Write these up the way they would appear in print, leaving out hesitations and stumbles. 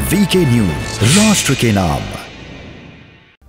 VK news, राष्ट्र के नाम।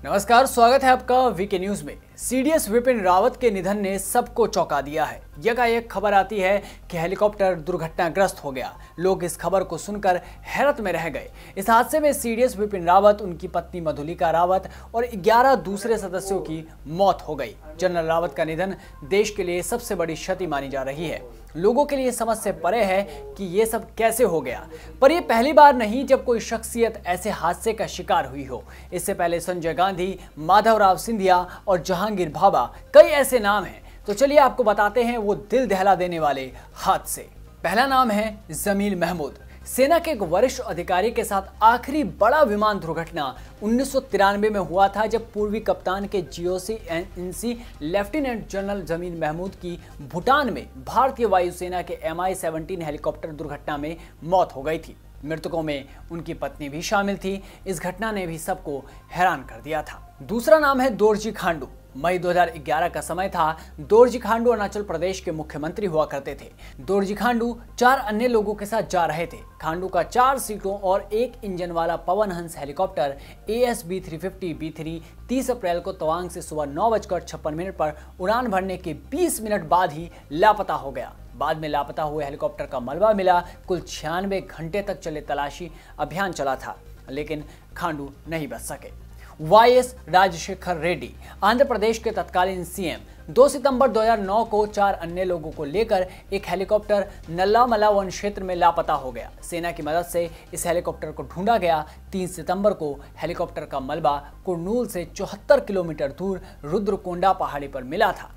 नमस्कार, स्वागत है आपका वीके न्यूज में। सीडीएस विपिन रावत के निधन ने सबको चौंका दिया है। यकायक खबर आती है कि हेलीकॉप्टर दुर्घटनाग्रस्त हो गया। लोग इस खबर को सुनकर हैरत में रह गए। इस हादसे में सीडीएस विपिन रावत, उनकी पत्नी मधुलिका रावत और 11 दूसरे सदस्यों की मौत हो गई। जनरल रावत का निधन देश के लिए सबसे बड़ी क्षति मानी जा रही है। लोगों के लिए समझ से परे है कि ये सब कैसे हो गया, पर यह पहली बार नहीं जब कोई शख्सियत ऐसे हादसे का शिकार हुई हो। इससे पहले संजय गांधी, माधवराव सिंधिया और जहांगीर भाभा, कई ऐसे नाम हैं। तो चलिए आपको बताते हैं वो दिल दहला देने वाले हादसे। पहला नाम है जमील महमूद। सेना के एक वरिष्ठ अधिकारी के साथ आखिरी बड़ा विमान दुर्घटना 1993 में हुआ था, जब पूर्वी कप्तान के GOC-NC lieutenant general Jameel Mahmood की भूटान में भारतीय वायुसेना के MI-17 हेलीकॉप्टर दुर्घटना में मौत हो गई थी। मृतकों में उनकी पत्नी भी शामिल थी। इस घटना ने भी सबको हैरान कर दिया था। दूसरा नाम है दोरजी खांडू। मई 2011 का समय था। दोरजी खांडू अरुणाचल प्रदेश के मुख्यमंत्री हुआ करते थे। दोरजी खांडू 4 अन्य लोगों के साथ जा रहे थे। खांडू का 4 सीटों और 1 इंजन वाला पवन हंस हेलीकॉप्टर ASB-350B3 30 अप्रैल को तवांग से सुबह 9:56 पर उड़ान भरने के 20 मिनट बाद ही लापता हो गया। बाद में लापता हुए हेलीकॉप्टर का मलबा मिला। कुल 96 घंटे तक चले तलाशी अभियान चला था, लेकिन खांडू नहीं बच सके। YS राजशेखर रेड्डी, आंध्र प्रदेश के तत्कालीन CM, 2 सितंबर 2009 को 4 अन्य लोगों को लेकर एक हेलीकॉप्टर नल्लामला वन क्षेत्र में लापता हो गया। सेना की मदद से इस हेलीकॉप्टर को ढूंढा गया। 3 सितंबर को हेलीकॉप्टर का मलबा कुरनूल से 74 किलोमीटर दूर रुद्रकोंडा पहाड़ी पर मिला था।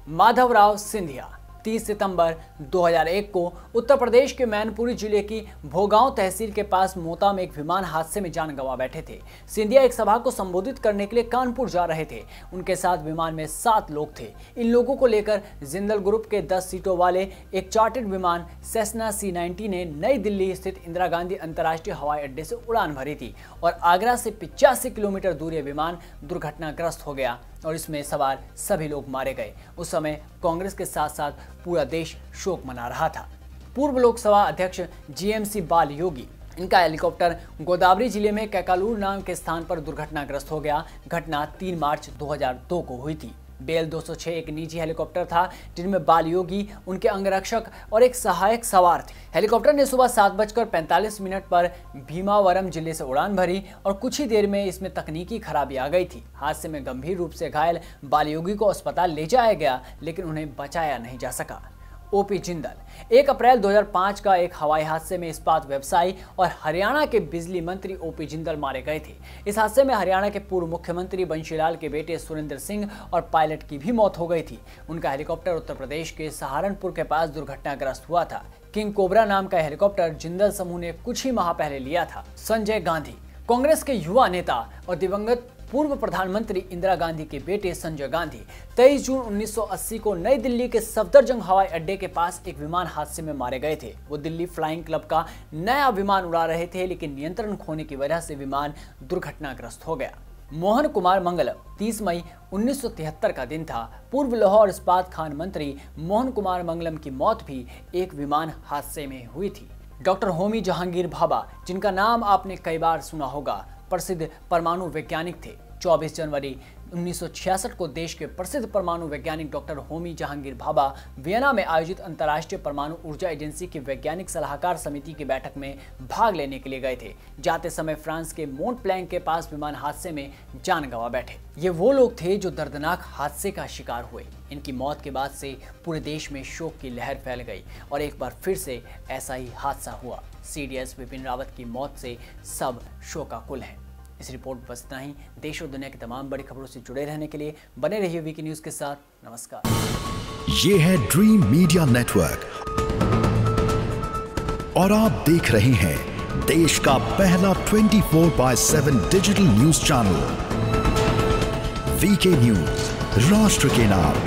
माधवराव सिंधिया, 30 सितंबर 2001 को उत्तर प्रदेश के मैनपुरी जिले की भोगांव तहसील के पास मोता में एक विमान हादसे में जान गंवा बैठे थे। सिंधिया एक सभा को संबोधित करने के लिए कानपुर जा रहे थे। उनके साथ विमान में 7 लोग थे। इन लोगों को लेकर जिंदल ग्रुप के 10 सीटों वाले एक चार्टर्ड विमान सेस्ना C-90 ने नई दिल्ली स्थित इंदिरा गांधी अंतर्राष्ट्रीय हवाई अड्डे से उड़ान भरी थी और आगरा से 85 किलोमीटर दूर यह विमान दुर्घटनाग्रस्त हो गया और इसमें सवार सभी लोग मारे गए। उस समय कांग्रेस के साथ साथ पूरा देश शोक मना रहा था। पूर्व लोकसभा अध्यक्ष GMC बाल योगी, इनका हेलीकॉप्टर गोदावरी जिले में कैकालूर नाम के स्थान पर दुर्घटनाग्रस्त हो गया। घटना 3 मार्च 2002 को हुई थी। बेल 206 एक निजी हेलीकॉप्टर था, जिनमें बाल योगी, उनके अंगरक्षक और एक सहायक सवार थे। हेलीकॉप्टर ने सुबह 7:45 पर भीमावरम जिले से उड़ान भरी और कुछ ही देर में इसमें तकनीकी खराबी आ गई थी। हादसे में गंभीर रूप से घायल बाल योगी को अस्पताल ले जाया गया, लेकिन उन्हें बचाया नहीं जा सका। OP जिंदल, 1 अप्रैल 2005 का एक हवाई हादसे में इस्पात व्यवसायी और हरियाणा के बिजली मंत्री OP जिंदल मारे गए थे। इस हादसे में हरियाणा के पूर्व मुख्यमंत्री बंशीलाल के बेटे सुरेंद्र सिंह और पायलट की भी मौत हो गई थी। उनका हेलीकॉप्टर उत्तर प्रदेश के सहारनपुर के पास दुर्घटनाग्रस्त हुआ था। किंग कोबरा नाम का हेलीकॉप्टर जिंदल समूह ने कुछ ही माह पहले लिया था। संजय गांधी, कांग्रेस के युवा नेता और दिवंगत पूर्व प्रधानमंत्री इंदिरा गांधी के बेटे संजय गांधी 23 जून 1980 को नई दिल्ली के सफदरजंग हवाई अड्डे के पास एक विमान हादसे में मारे गए थे। वो दिल्ली फ्लाइंग क्लब का नया विमान उड़ा रहे थे, लेकिन नियंत्रण खोने की वजह से विमान दुर्घटनाग्रस्त हो गया। मोहन कुमार मंगलम, 30 मई 1973 का दिन था। पूर्व लाहौर इस्पात खान मंत्री मोहन कुमार मंगलम की मौत भी एक विमान हादसे में हुई थी। डॉक्टर होमी जहांगीर भाभा, जिनका नाम आपने कई बार सुना होगा, प्रसिद्ध परमाणु वैज्ञानिक थे। 24 जनवरी 1966 को देश के प्रसिद्ध परमाणु वैज्ञानिक डॉक्टर होमी जहांगीर भाभा वियना में आयोजित अंतर्राष्ट्रीय परमाणु ऊर्जा एजेंसी की वैज्ञानिक सलाहकार समिति की बैठक में भाग लेने के लिए गए थे। जाते समय फ्रांस के मोंट प्लैंक के पास विमान हादसे में जान गंवा बैठे। ये वो लोग थे जो दर्दनाक हादसे का शिकार हुए। इनकी मौत के बाद से पूरे देश में शोक की लहर फैल गई और एक बार फिर से ऐसा ही हादसा हुआ। CDS विपिन रावत की मौत से सब शोकाकुल हैं। इस रिपोर्ट में बस इतना ही। देश और दुनिया की तमाम बड़ी खबरों से जुड़े रहने के लिए बने रहिए वीके न्यूज के साथ। नमस्कार। ये है ड्रीम मीडिया नेटवर्क और आप देख रहे हैं देश का पहला 24/7 digital news channel VK news, राष्ट्र के नाम।